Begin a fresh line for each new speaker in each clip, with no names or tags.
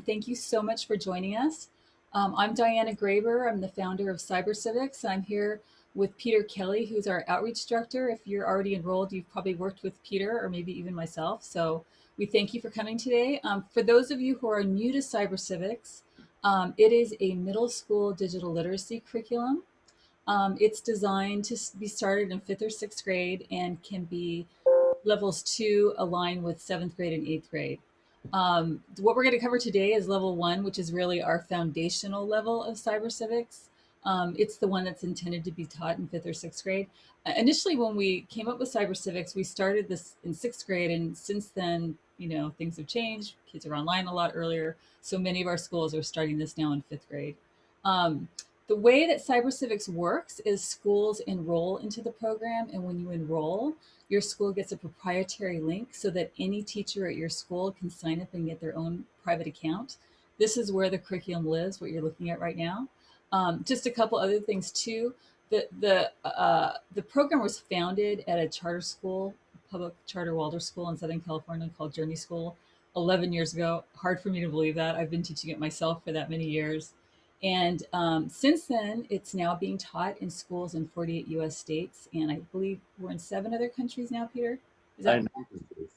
Thank you so much for joining us. I'm Diana Graber. I'm the founder of Civics. I'm here with Peter Kelly, who's our outreach director. If you're already enrolled, you've probably worked with Peter or maybe even myself. So we thank you for coming today. For those of you who are new to Civics, it is a middle school digital literacy curriculum. It's designed to be started in fifth or sixth grade and can be levels two align with seventh grade and eighth grade. What we're going to cover today is level one, which is really our foundational level of cyber civics. It's the one that's intended to be taught in fifth or sixth grade. Initially, when we came up with cyber civics, we started this in sixth grade, and since then, things have changed. Kids are online a lot earlier, so many of our schools are starting this now in fifth grade. Um, the way that cyber civics works is schools enroll into the program, and when you enroll, your school gets a proprietary link so that any teacher at your school can sign up and get their own private account. This is where the curriculum lives, what you're looking at right now. Just a couple other things too. The program was founded at a charter school, public charter Waldorf school in Southern California called Journey School 11 years ago. Hard for me to believe that. I've been teaching it myself for that many years. And since then, it's now being taught in schools in 48 US states. And I believe we're in seven other countries now, Peter. Is that
Nine
correct?
countries.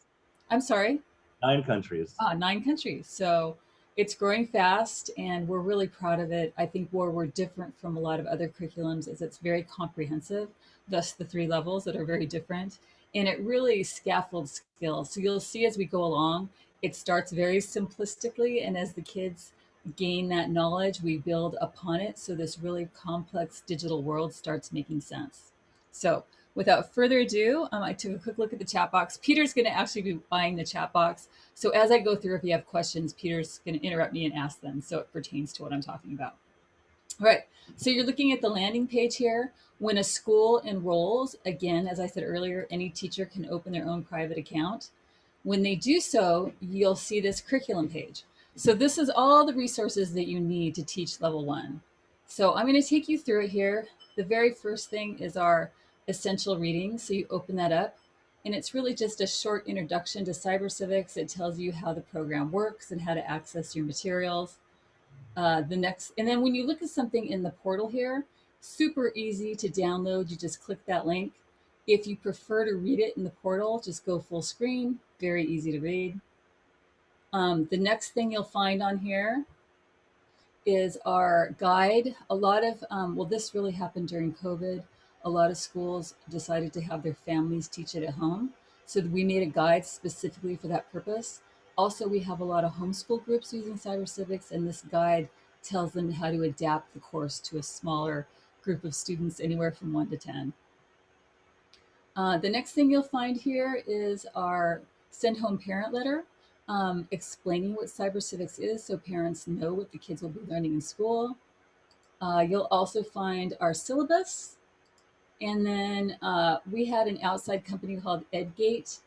I'm sorry.
9 countries.
Nine countries. So it's growing fast and we're really proud of it. I think where we're different from a lot of other curriculums is it's very comprehensive, thus the three levels that are very different. And it really scaffolds skills. So you'll see as we go along, it starts very simplistically. And as the kids gain that knowledge, we build upon it. So this really complex digital world starts making sense. So without further ado, I took a quick look at the chat box. Peter's going to actually be buying the chat box. So as I go through, if you have questions, Peter's going to interrupt me and ask them. So it pertains to what I'm talking about. All right. So you're looking at the landing page here. When a school enrolls, again, as I said earlier, any teacher can open their own private account. When they do so, you'll see this curriculum page. So this is all the resources that you need to teach level one. So I'm going to take you through it here. The very first thing is our essential reading. So you open that up, and it's really just a short introduction to cyber civics. It tells you how the program works and how to access your materials. And then when you look at something in the portal here, super easy to download. You just click that link. If you prefer to read it in the portal, just go full screen. Very easy to read. The next thing you'll find on here is our guide. A lot of, well, this really happened during COVID. A lot of schools decided to have their families teach it at home. So we made a guide specifically for that purpose. Also, we have a lot of homeschool groups using cyber civics, and this guide tells them how to adapt the course to a smaller group of students, anywhere from 1 to 10. The next thing you'll find here is our send home parent letter, explaining what cyber civics is so parents know what the kids will be learning in school. You'll also find our syllabus. And then we had an outside company called EdGate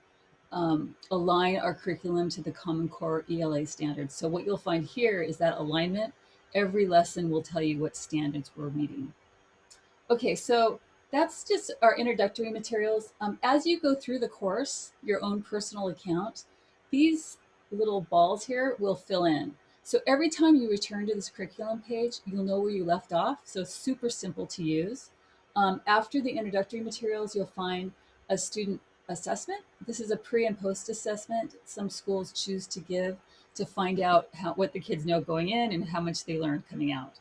align our curriculum to the Common Core ELA standards. So what you'll find here is that alignment. Every lesson will tell you what standards we're meeting. Okay, so that's just our introductory materials. As you go through the course, your own personal account, these little balls here will fill in. So every time you return to this curriculum page, you'll know where you left off. So it's super simple to use. After the introductory materials, you'll find a student assessment. This is a pre and post assessment some schools choose to give to find out what the kids know going in and how much they learned coming out.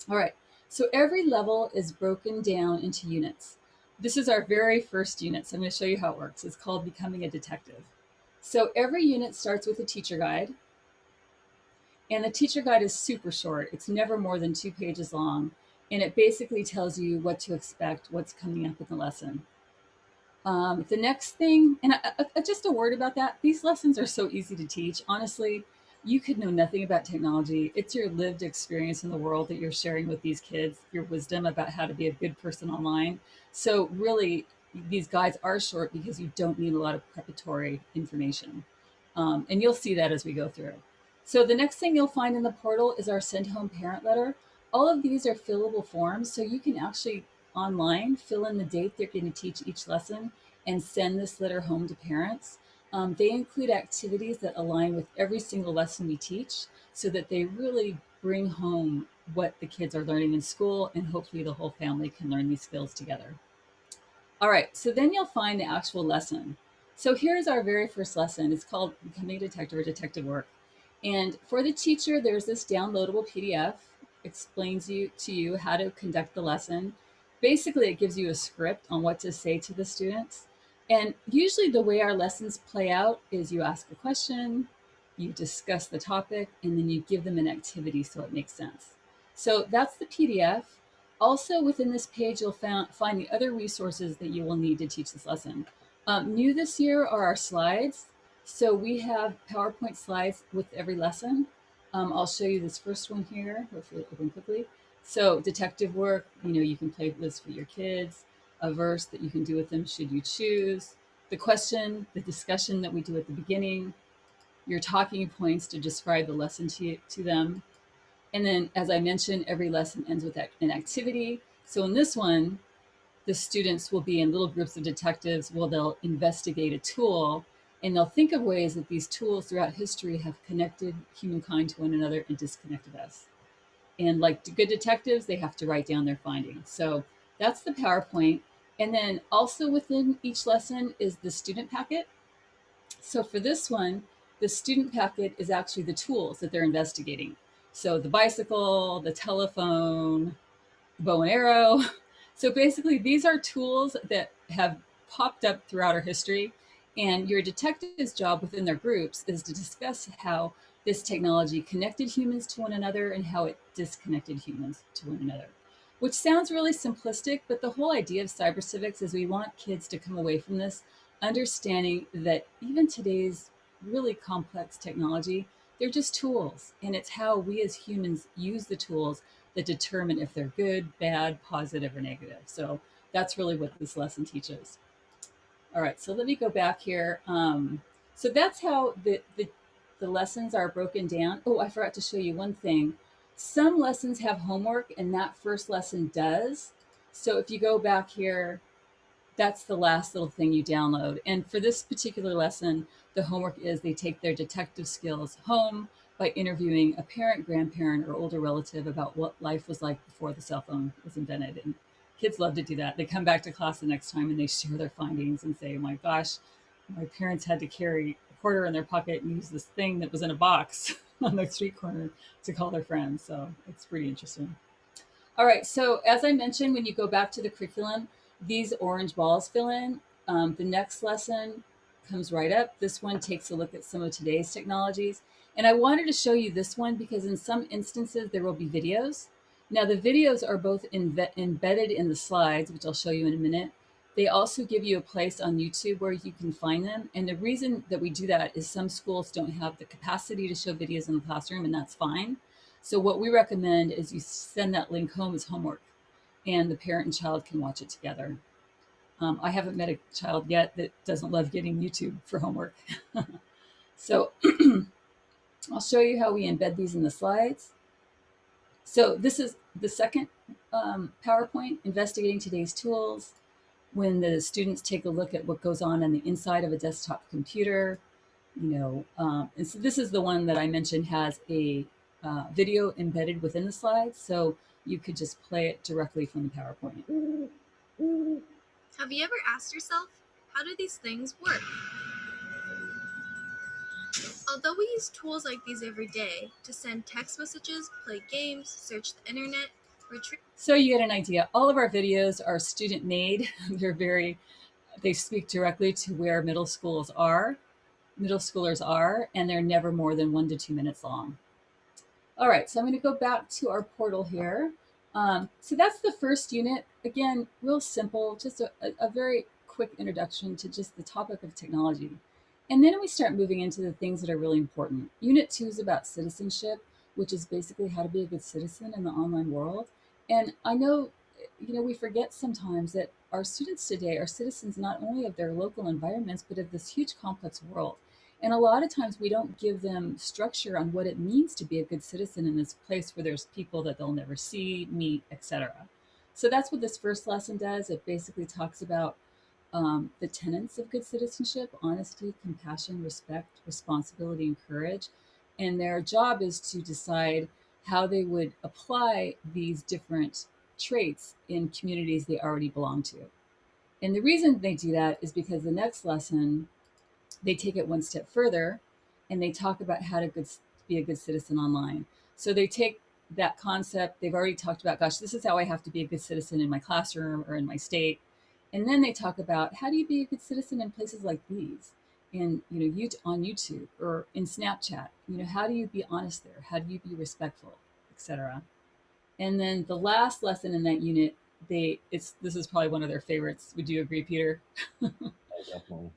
All right, so every level is broken down into units. This is our very first unit, so I'm going to show you how it works. It's called Becoming a Detective. So every unit starts with a teacher guide, and the teacher guide is super short. It's never more than 2 pages long, and it basically tells you what to expect, what's coming up in the lesson. The next thing, and just a word about that, these lessons are so easy to teach. Honestly, you could know nothing about technology. It's your lived experience in the world that you're sharing with these kids, your wisdom about how to be a good person online. So really, these guides are short because you don't need a lot of preparatory information. And you'll see that as we go through. So the next thing you'll find in the portal is our send home parent letter. All of these are fillable forms, so you can actually online fill in the date they're going to teach each lesson and send this letter home to parents. They include activities that align with every single lesson we teach so that they really bring home what the kids are learning in school, and hopefully the whole family can learn these skills together. All right, so then you'll find the actual lesson. So here's our very first lesson. It's called Becoming a Detective or Detective Work. And for the teacher, there's this downloadable PDF, explains to you how to conduct the lesson. Basically, it gives you a script on what to say to the students. And usually the way our lessons play out is you ask a question, you discuss the topic, and then you give them an activity so it makes sense. So that's the PDF. Also, within this page, you'll find the other resources that you will need to teach this lesson. New this year are our slides. So we have PowerPoint slides with every lesson. I'll show you this first one here. Hopefully it'll open quickly. So detective work, you can play this for your kids, a verse that you can do with them should you choose, the question, the discussion that we do at the beginning, your talking points to describe the lesson to them. And then, as I mentioned, every lesson ends with an activity. So in this one, the students will be in little groups of detectives. Well, they'll investigate a tool, and they'll think of ways that these tools throughout history have connected humankind to one another and disconnected us. And like good detectives, they have to write down their findings. So that's the PowerPoint. And then also within each lesson is the student packet. So for this one, the student packet is actually the tools that they're investigating. So the bicycle, the telephone, the bow and arrow. So basically, these are tools that have popped up throughout our history. And your detective's job within their groups is to discuss how this technology connected humans to one another and how it disconnected humans to one another. Which sounds really simplistic, but the whole idea of cyber civics is we want kids to come away from this understanding that even today's really complex technology, they're just tools. And it's how we as humans use the tools that determine if they're good, bad, positive, or negative. So that's really what this lesson teaches. All right, so let me go back here. So that's how the lessons are broken down. Oh, I forgot to show you one thing. Some lessons have homework, and that first lesson does. So if you go back here, that's the last little thing you download. And for this particular lesson, the homework is they take their detective skills home by interviewing a parent, grandparent, or older relative about what life was like before the cell phone was invented. And kids love to do that. They come back to class the next time and they share their findings and say, oh my gosh, my parents had to carry a quarter in their pocket and use this thing that was in a box on the street corner to call their friends. So it's pretty interesting. All right, so as I mentioned, when you go back to the curriculum, these orange balls fill in. The next lesson comes right up. This one takes a look at some of today's technologies. And I wanted to show you this one because in some instances there will be videos. Now the videos are both embedded in the slides, which I'll show you in a minute. They also give you a place on YouTube where you can find them. And the reason that we do that is some schools don't have the capacity to show videos in the classroom, and that's fine. So what we recommend is you send that link home as homework, and the parent and child can watch it together. I haven't met a child yet that doesn't love getting YouTube for homework. So I'll show you how we embed these in the slides. So this is the second PowerPoint, investigating today's tools. When the students take a look at what goes on the inside of a desktop computer, and so this is the one that I mentioned has a video embedded within the slides, so you could just play it directly from the PowerPoint.
Have you ever asked yourself, how do these things work? Although we use tools like these every day to send text messages, play games, search the internet, retrieve...
So you get an idea. All of our videos are student made. They speak directly to where middle schoolers are, and they're never more than 1 to 2 minutes long. All right, so I'm going to go back to our portal here. So that's the first unit. Again, real simple, just a very quick introduction to just the topic of technology. And then we start moving into the things that are really important. Unit 2 is about citizenship, which is basically how to be a good citizen in the online world. And I know, we forget sometimes that our students today are citizens not only of their local environments, but of this huge complex world. And a lot of times we don't give them structure on what it means to be a good citizen in this place where there's people that they'll never see, meet, etc. So that's what this first lesson does. It basically talks about the tenets of good citizenship: honesty, compassion, respect, responsibility, and courage. And their job is to decide how they would apply these different traits in communities they already belong to. And the reason they do that is because the next lesson, they take it one step further and they talk about how to be a good citizen online. So they take that concept they've already talked about, gosh, this is how I have to be a good citizen in my classroom or in my state. And then they talk about how do you be a good citizen in places like these, in on YouTube or in Snapchat. How do you be honest there? How do you be respectful, etc. And then the last lesson in that unit, this is probably one of their favorites. Would you agree, Peter?
Oh, definitely.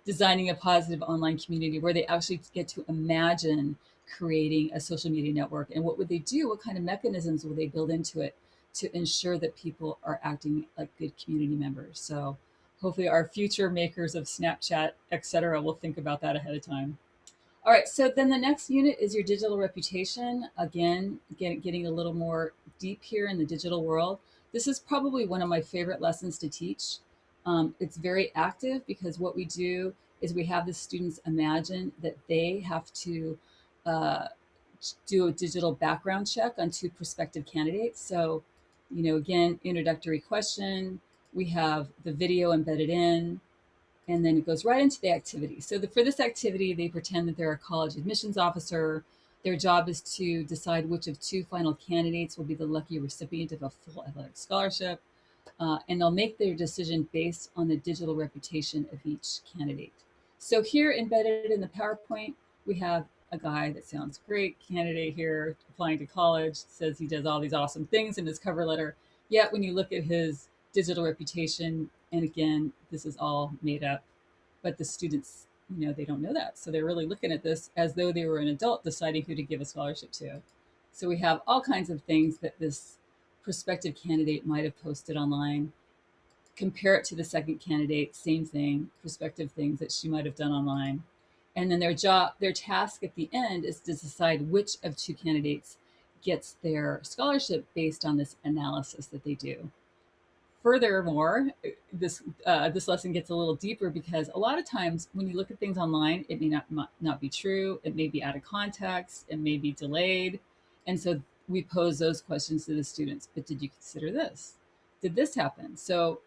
Designing a positive online community where they actually get to imagine creating a social media network, and what would they do, what kind of mechanisms will they build into it to ensure that people are acting like good community members. So hopefully our future makers of Snapchat, etc., will think about that ahead of time. All right, so then the next unit is your digital reputation. Again, getting a little more deep here in the digital world. This is probably one of my favorite lessons to teach. It's very active because what we do is we have the students imagine that they have to uh, do a digital background check on two prospective candidates. So, again, introductory question. We have the video embedded in, and then it goes right into the activity. So for this activity, they pretend that they're a college admissions officer. Their job is to decide which of two final candidates will be the lucky recipient of a full athletic scholarship, and they'll make their decision based on the digital reputation of each candidate. So here embedded in the PowerPoint, we have a guy that sounds great, candidate here applying to college, says he does all these awesome things in his cover letter. Yet when you look at his digital reputation, and again, this is all made up, but the students, they don't know that. So they're really looking at this as though they were an adult deciding who to give a scholarship to. So we have all kinds of things that this prospective candidate might have posted online. Compare it to the second candidate, same thing, prospective things that she might have done online. And then their task at the end is to decide which of two candidates gets their scholarship based on this analysis that they do. Furthermore, this lesson gets a little deeper because a lot of times when you look at things online, it may not be true. It may be out of context. It may be delayed, and so we pose those questions to the students. But did you consider this? Did this happen? So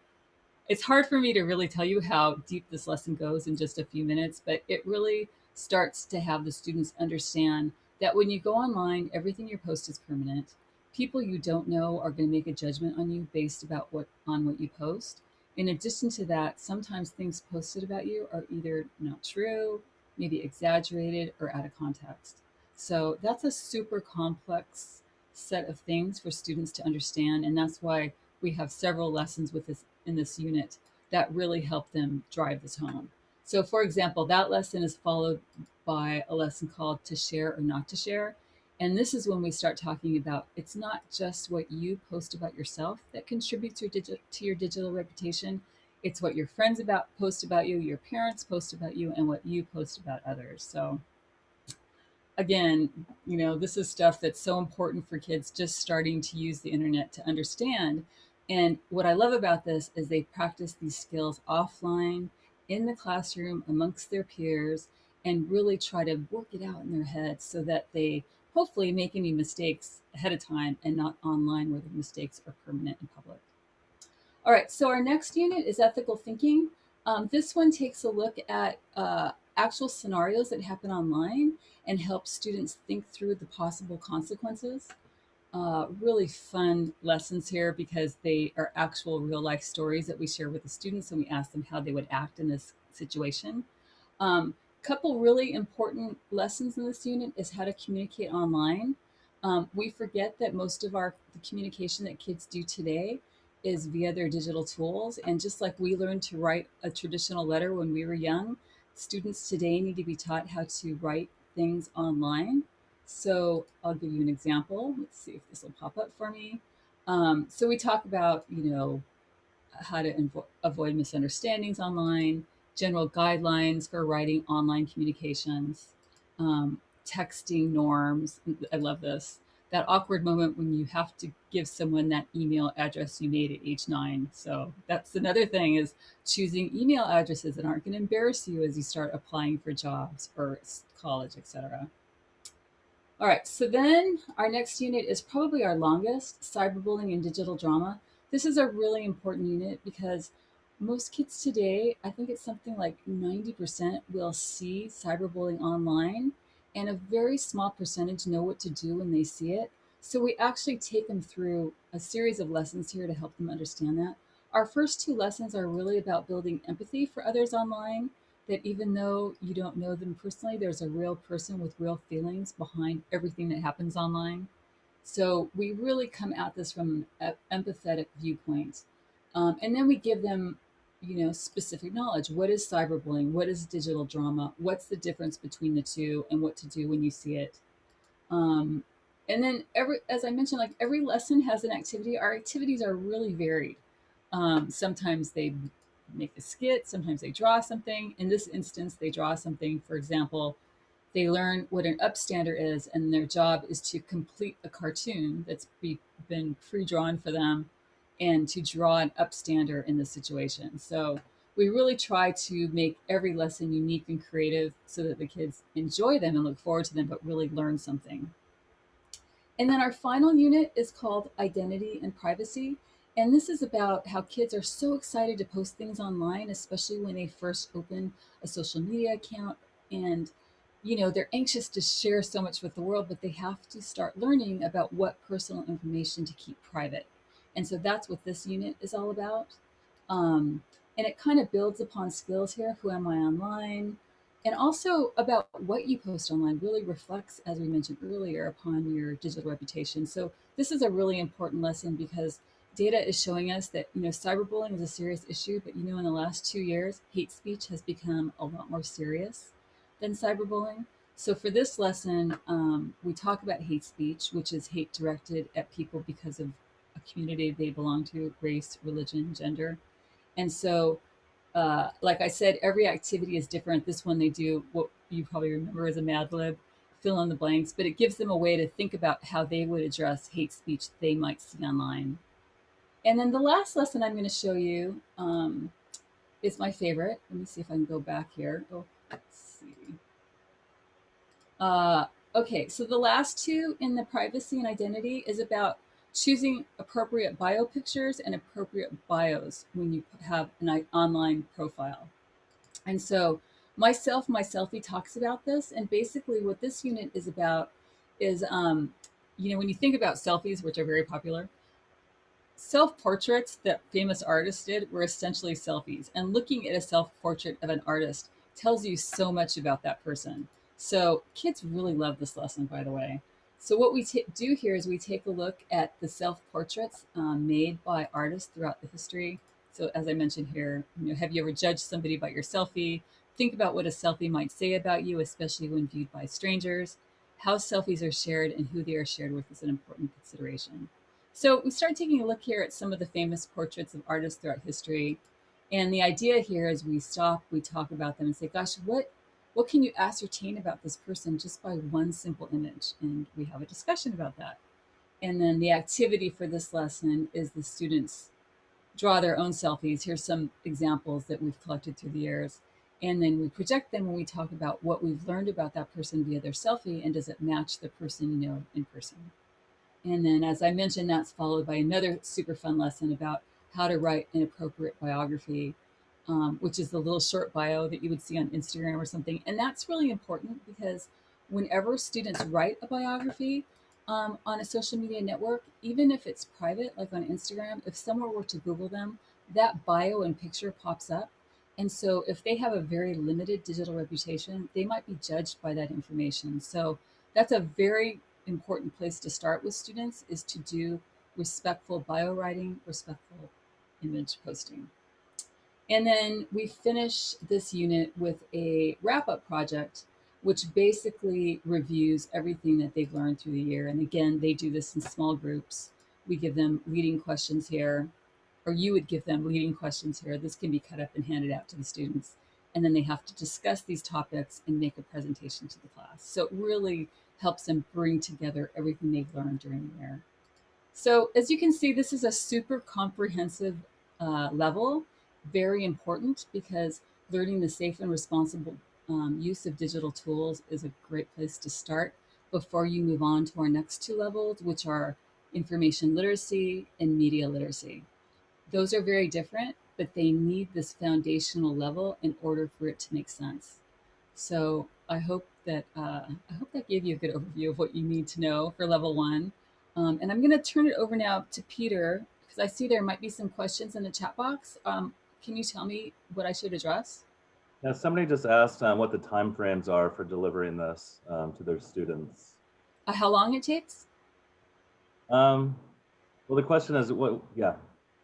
it's hard for me to really tell you how deep this lesson goes in just a few minutes, but it really starts to have the students understand that when you go online, everything you post is permanent. People you don't know are going to make a judgment on you based about what you post. In addition to that, sometimes things posted about you are either not true, maybe exaggerated, or out of context. So that's a super complex set of things for students to understand, and that's why we have several lessons with this in this unit that really help them drive this home. So, for example, that lesson is followed by a lesson called To Share or Not to Share. And this is when we start talking about it's not just what you post about yourself that contributes to your digital reputation. It's what your friends post about you, your parents post about you, and what you post about others. So, again, this is stuff that's so important for kids just starting to use the internet to understand. And what I love about this is they practice these skills offline in the classroom amongst their peers and really try to work it out in their heads so that they hopefully make any mistakes ahead of time and not online where the mistakes are permanent in public. All right, so our next unit is ethical thinking. This one takes a look at actual scenarios that happen online and helps students think through the possible consequences. Really fun lessons here because they are actual real life stories that we share with the students and we ask them how they would act in this situation. Couple really important lessons in this unit is how to communicate online. We forget that most of the communication that kids do today is via their digital tools. And just like we learned to write a traditional letter when we were young, students today need to be taught how to write things online. So I'll give you an example. Let's see if this will pop up for me. So we talk about, how to avoid misunderstandings online, general guidelines for writing online communications, texting norms. I love this. that awkward moment when you have to give someone that email address you made at age 9. So that's another thing, is choosing email addresses that aren't going to embarrass you as you start applying for jobs or college, etc. All right, so then our next unit is probably our longest, cyberbullying and digital drama. This is a really important unit because most kids today, I think it's something like 90% will see cyberbullying online, and a very small percentage know what to do when they see it. So we actually take them through a series of lessons here to help them understand that. Our first two lessons are really about building empathy for others online, that even though you don't know them personally, there's a real person with real feelings behind everything that happens online. So we really come at this from an empathetic viewpoint. And then we give them, specific knowledge. What is cyberbullying? What is digital drama? What's the difference between the two and what to do when you see it? Um, and then as I mentioned, like every lesson has an activity. Our activities are really varied. Sometimes they make a skit, sometimes they draw something. In this instance, they draw something. For example, they learn what an upstander is, and their job is to complete a cartoon been pre-drawn for them and to draw an upstander in the situation. So we really try to make every lesson unique and creative so that the kids enjoy them and look forward to them, but really learn something. And then our final unit is called Identity and Privacy. And this is about how kids are so excited to post things online, especially when they first open a social media account. And, they're anxious to share so much with the world, but they have to start learning about what personal information to keep private. And so that's what this unit is all about. Um, and it kind of builds upon skills here. Who am I online? And also about what you post online really reflects, as we mentioned earlier, upon your digital reputation. So this is a really important lesson because data is showing us that cyberbullying is a serious issue, but in the last 2 years, hate speech has become a lot more serious than cyberbullying. So for this lesson, we talk about hate speech, which is hate directed at people because of a community they belong to, race, religion, gender. And so like I said, every activity is different. This one they do what you probably remember as a Mad Lib, fill in the blanks, but it gives them a way to think about how they would address hate speech they might see online. And then the last lesson I'm going to show you is my favorite. Let me see if I can go back here. Oh, let's see. Uh, okay, so the last two in the privacy and identity is about choosing appropriate bio pictures and appropriate bios when you have an online profile. And so my selfie talks about this. And basically what this unit is about is, when you think about selfies, which are very popular, self portraits that famous artists did were essentially selfies. And looking at a self portrait of an artist tells you so much about that person. So kids really love this lesson, by the way. So what we do here is we take a look at the self portraits made by artists throughout the history. So as I mentioned here, have you ever judged somebody by your selfie? Think about what a selfie might say about you, especially when viewed by strangers. How selfies are shared and who they are shared with is an important consideration. So we start taking a look here at some of the famous portraits of artists throughout history. And the idea here is we stop, we talk about them and say, gosh, what can you ascertain about this person just by one simple image? And we have a discussion about that. And then the activity for this lesson is the students draw their own selfies. Here's some examples that we've collected through the years. And then we project them when we talk about what we've learned about that person via their selfie, and does it match the person in person. And then, as I mentioned, that's followed by another super fun lesson about how to write an appropriate biography, which is the little short bio that you would see on Instagram or something. And that's really important because whenever students write a biography on a social media network, even if it's private, like on Instagram, if someone were to Google them, that bio and picture pops up. And so, if they have a very limited digital reputation, they might be judged by that information. So, that's a very important place to start with students, is to do respectful bio writing, respectful image posting. And then we finish this unit with a wrap up project, which basically reviews everything that they've learned through the year. And again, they do this in small groups. We give them leading questions here, or you would give them leading questions here. This can be cut up and handed out to the students. And then they have to discuss these topics and make a presentation to the class. So it really helps them bring together everything they've learned during the year. So as you can see, this is a super comprehensive level, very important because learning the safe and responsible use of digital tools is a great place to start before you move on to our next two levels, which are information literacy and media literacy. Those are very different, but they need this foundational level in order for it to make sense. So I hope that gave you a good overview of what you need to know for level one. And I'm going to turn it over now to Peter because I see there might be some questions in the chat box. Can you tell me what I should address?
Yeah, somebody just asked what the time frames are for delivering this to their students.
How long it takes?
Um, well, the question is what? Yeah,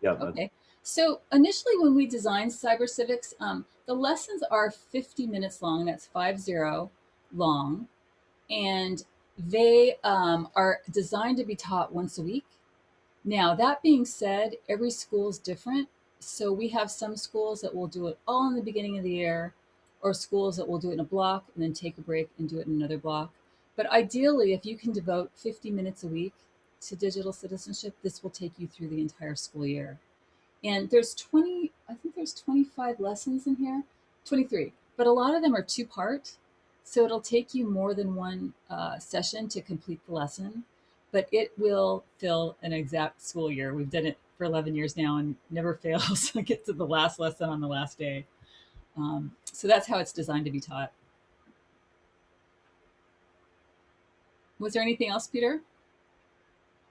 yeah.
Okay. So initially, when we designed Cyber Civics, the lessons are 50 minutes long. That's 50 long, and they are designed to be taught once a week. Now, that being said, every school is different. So we have some schools that will do it all in the beginning of the year, or schools that will do it in a block and then take a break and do it in another block. But ideally, if you can devote 50 minutes a week to digital citizenship, this will take you through the entire school year. And there's 20, I think there's 25 lessons in here, 23, but a lot of them are two part. So it'll take you more than one session to complete the lesson, but it will fill an exact school year. We've done it for 11 years now and never fails to get to the last lesson on the last day. So that's how it's designed to be taught. Was there anything else, Peter?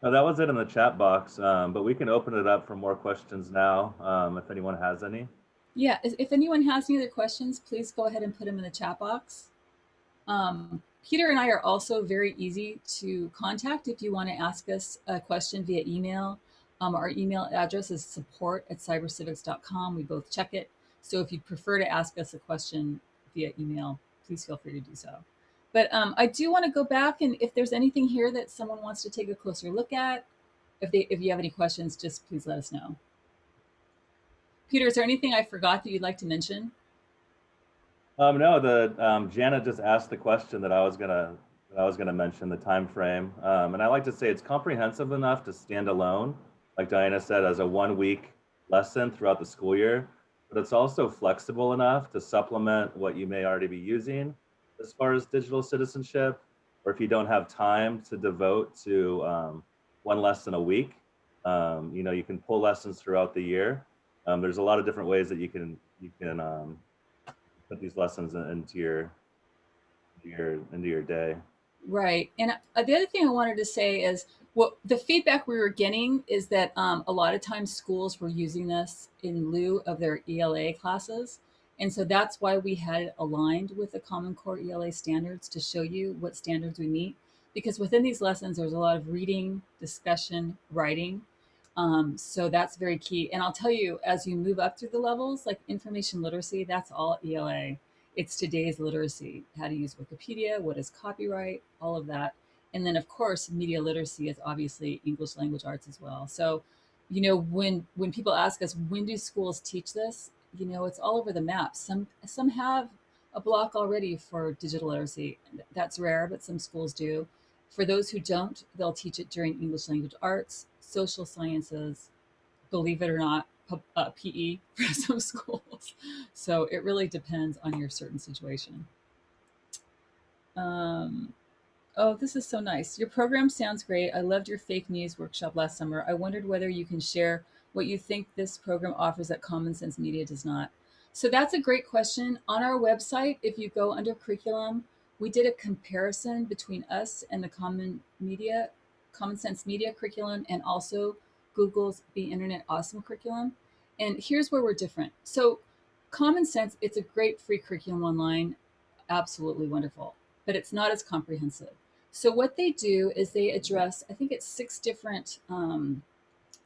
No, that was it in the chat box, but we can open it up for more questions now if anyone has any.
Yeah, if anyone has any other questions, please go ahead and put them in the chat box. Peter and I are also very easy to contact if you want to ask us a question via email. Our email address is support@cybercivics.com. We both check it. So if you prefer to ask us a question via email, please feel free to do so. But I do want to go back, and if there's anything here that someone wants to take a closer look at, if you have any questions, just please let us know. Peter, is there anything I forgot that you'd like to mention?
No, the Janet just asked the question that I was gonna mention the time frame, and I like to say it's comprehensive enough to stand alone, like Diana said, as a 1 week lesson throughout the school year. But it's also flexible enough to supplement what you may already be using as far as digital citizenship, or if you don't have time to devote to one lesson a week, you can pull lessons throughout the year. There's a lot of different ways that you can put these lessons into your day.
Right. And the other thing I wanted to say is what the feedback we were getting is that a lot of times schools were using this in lieu of their ELA classes. And so that's why we had it aligned with the Common Core ELA standards to show you what standards we meet. Because within these lessons, there's a lot of reading, discussion, writing. So that's very key. And I'll tell you, as you move up through the levels, like information literacy, that's all ELA. It's today's literacy, how to use Wikipedia, what is copyright, all of that. And then, of course, media literacy is obviously English language arts as well. So, when people ask us, when do schools teach this? It's all over the map. Some have a block already for digital literacy. That's rare, but some schools do. For those who don't, they'll teach it during English language arts, social sciences, believe it or not, PE for some schools. So it really depends on your certain situation. Um, Oh, this is so nice. Your program sounds great. I loved your fake news workshop last summer. I wondered whether you can share what you think this program offers that Common Sense Media does not. So that's a great question. On our website, if you go under curriculum, we did a comparison between us and the Common Sense Media curriculum, and also Google's Be Internet Awesome curriculum. And here's where we're different. So Common Sense, it's a great free curriculum online, absolutely wonderful, but it's not as comprehensive. So what they do is they address, I think it's 6 different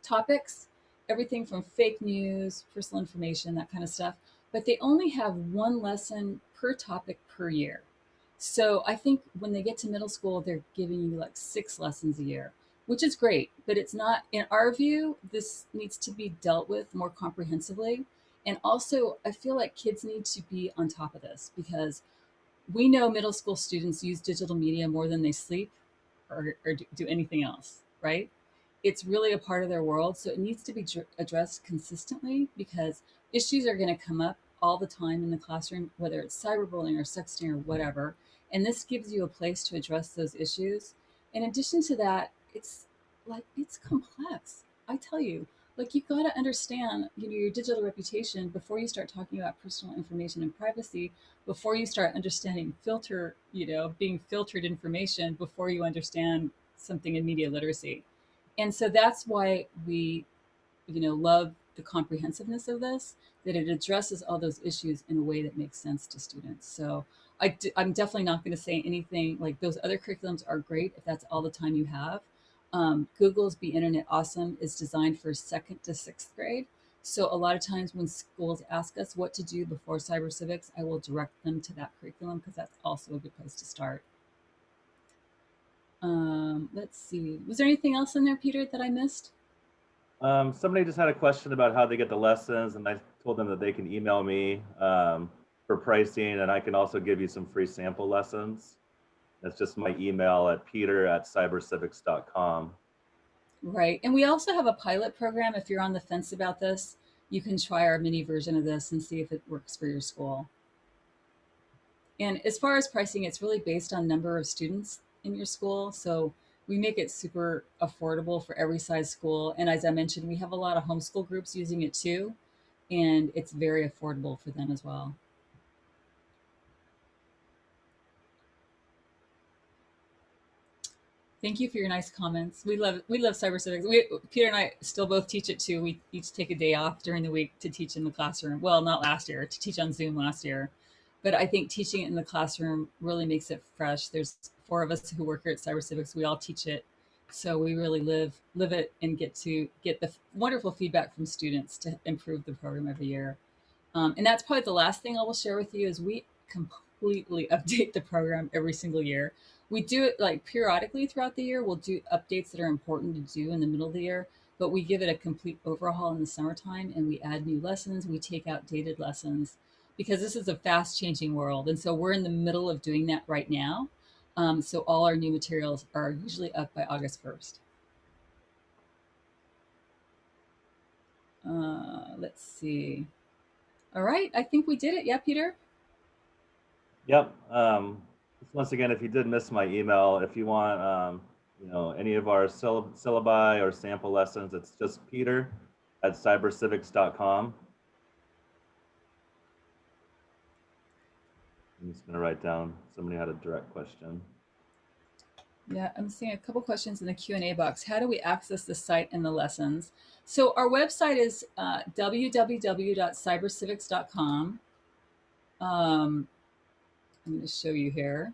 topics, everything from fake news, personal information, that kind of stuff. But they only have one lesson per topic per year. So I think when they get to middle school, they're giving you like 6 lessons a year, which is great. But it's not, in our view, this needs to be dealt with more comprehensively. And also, I feel like kids need to be on top of this because We know middle school students use digital media more than they sleep or do anything else, right? It's really a part of their world. So it needs to be addressed consistently because issues are going to come up all the time in the classroom, whether it's cyberbullying or sexting or whatever. And this gives you a place to address those issues. In addition to that, it's complex. I tell you, like you've got to understand, your digital reputation before you start talking about personal information and privacy, before you start understanding being filtered information, before you understand something in media literacy. And so that's why we, love the comprehensiveness of this, that it addresses all those issues in a way that makes sense to students. So I'm definitely not going to say anything like those other curriculums are great if that's all the time you have. Google's Be Internet Awesome is designed for second to sixth grade. So a lot of times when schools ask us what to do before cyber civics, I will direct them to that curriculum because that's also a good place to start. Let's see. Was there anything else in there, Peter, that I missed?
Somebody just had a question about how they get the lessons, and I told them that they can email me for pricing, and I can also give you some free sample lessons. That's just my email at peter@cybercivics.com.
Right. And we also have a pilot program. If you're on the fence about this, you can try our mini version of this and see if it works for your school. And as far as pricing, it's really based on number of students in your school. So we make it super affordable for every size school. And as I mentioned, we have a lot of homeschool groups using it too. And it's very affordable for them as well. Thank you for your nice comments. We love cyber civics. Peter and I still both teach it too. We each take a day off during the week to teach in the classroom. Well, not last year, to teach on Zoom last year. But I think teaching it in the classroom really makes it fresh. There's four of us who work here at Cyber Civics. We all teach it. So we really live it and get to get the wonderful feedback from students to improve the program every year. And that's probably the last thing I will share with you is we completely update the program every single year. We do it like periodically throughout the year. We'll do updates that are important to do in the middle of the year, but we give it a complete overhaul in the summertime and we add new lessons. We take out dated lessons because this is a fast changing world. And so we're in the middle of doing that right now. So all our new materials are usually up by August 1st. Let's see. All right, I think we did it. Yeah, Peter?
Yep. Once again, if you did miss my email, if you want, any of our syllabi or sample lessons, it's just peter@cybercivics.com. I'm just going to write down, somebody had a direct question.
Yeah, I'm seeing a couple questions in the Q&A box. How do we access the site and the lessons? So our website is www.cybercivics.com. I'm going to show you here.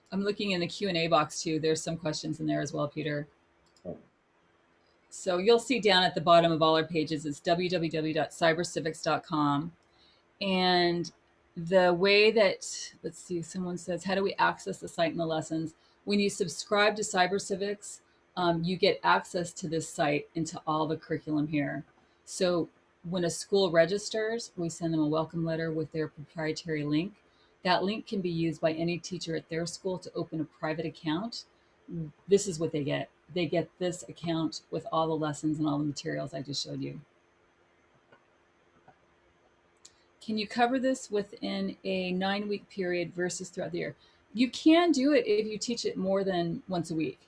I'm looking in the Q&A box too. There's some questions in there as well, Peter.
Oh.
So you'll see down at the bottom of all our pages, it's www.cybercivics.com. And the way that, let's see, someone says, how do we access the site and the lessons? When you subscribe to Cyber Civics, you get access to this site and to all the curriculum here. So when a school registers, we send them a welcome letter with their proprietary link. That link can be used by any teacher at their school to open a private account. This is what they get. They get this account with all the lessons and all the materials I just showed you. Can you cover this within a 9-week period versus throughout the year? You can do it if you teach it more than once a week.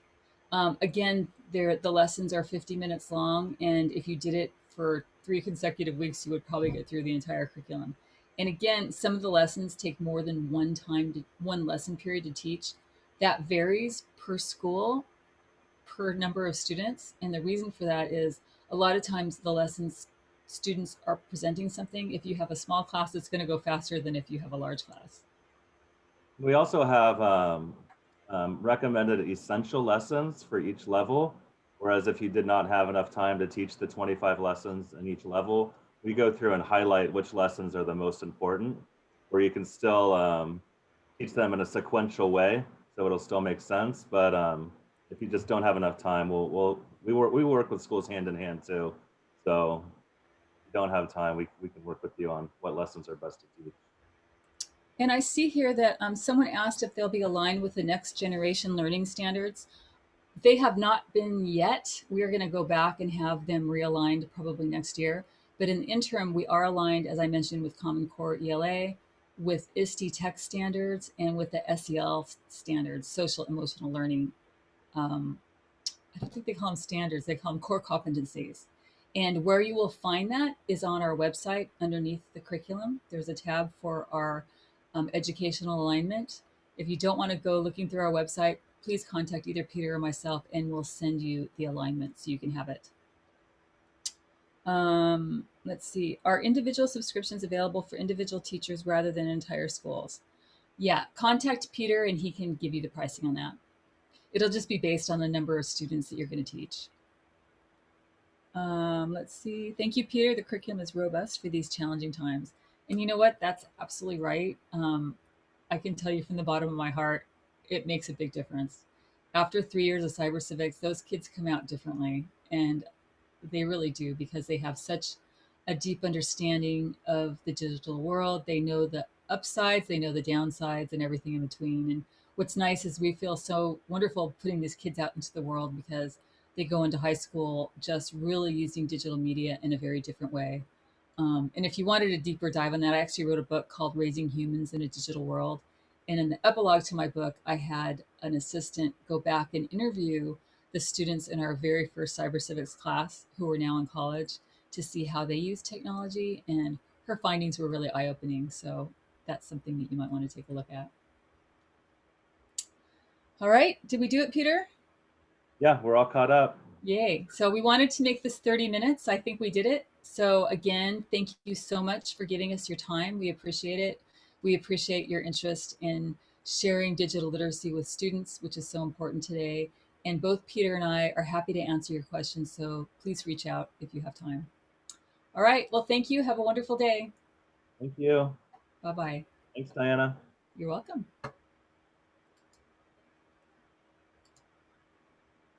Again, the lessons are 50 minutes long, and if you did it for 3 consecutive weeks, you would probably get through the entire curriculum. And again, some of the lessons take more than one lesson period to teach. That varies per school, per number of students, and the reason for that is a lot of times the lessons students are presenting something. If you have a small class, it's going to go faster than if you have a large class.
We also have recommended essential lessons for each level, whereas if you did not have enough time to teach the 25 lessons in each level, we go through and highlight which lessons are the most important, where you can still teach them in a sequential way, so it'll still make sense. But if you just don't have enough time, we work with schools hand in hand too So if you don't have time, we can work with you on what lessons are best to teach.
And I see here that someone asked if they'll be aligned with the next generation learning standards. They have not been yet. We are going to go back and have them realigned probably next year. But in the interim, we are aligned, as I mentioned, with Common Core ELA, with ISTE tech standards, and with the SEL standards, social emotional learning. Um, I don't think they call them standards, they call them core competencies. And where you will find that is on our website underneath the curriculum. There's a tab for our educational alignment. If you don't want to go looking through our website, please contact either Peter or myself and we'll send you the alignment so you can have it. Let's see. Are individual subscriptions available for individual teachers rather than entire schools? Yeah, contact Peter and he can give you the pricing on that. It'll just be based on the number of students that you're going to teach. Let's see. Thank you, Peter. The curriculum is robust for these challenging times. And you know what? That's absolutely right. I can tell you from the bottom of my heart, it makes a big difference. After 3 years of cyber civics, those kids come out differently. And they really do because they have such a deep understanding of the digital world. They know the upsides, they know the downsides, and everything in between. And what's nice is we feel so wonderful putting these kids out into the world because they go into high school just really using digital media in a very different way. And if you wanted a deeper dive on that, I actually wrote a book called Raising Humans in a Digital World. And in the epilogue to my book, I had an assistant go back and interview the students in our very first cyber civics class who are now in college to see how they use technology. And her findings were really eye opening. So that's something that you might want to take a look at. All right. Did we do it, Peter?
Yeah, we're all caught up.
Yay. So we wanted to make this 30 minutes. I think we did it. So again, thank you so much for giving us your time. We appreciate it. We appreciate your interest in sharing digital literacy with students, which is so important today. And both Peter and I are happy to answer your questions. So please reach out if you have time. All right. Well, thank you. Have a wonderful day.
Thank you.
Bye bye.
Thanks, Diana.
You're welcome.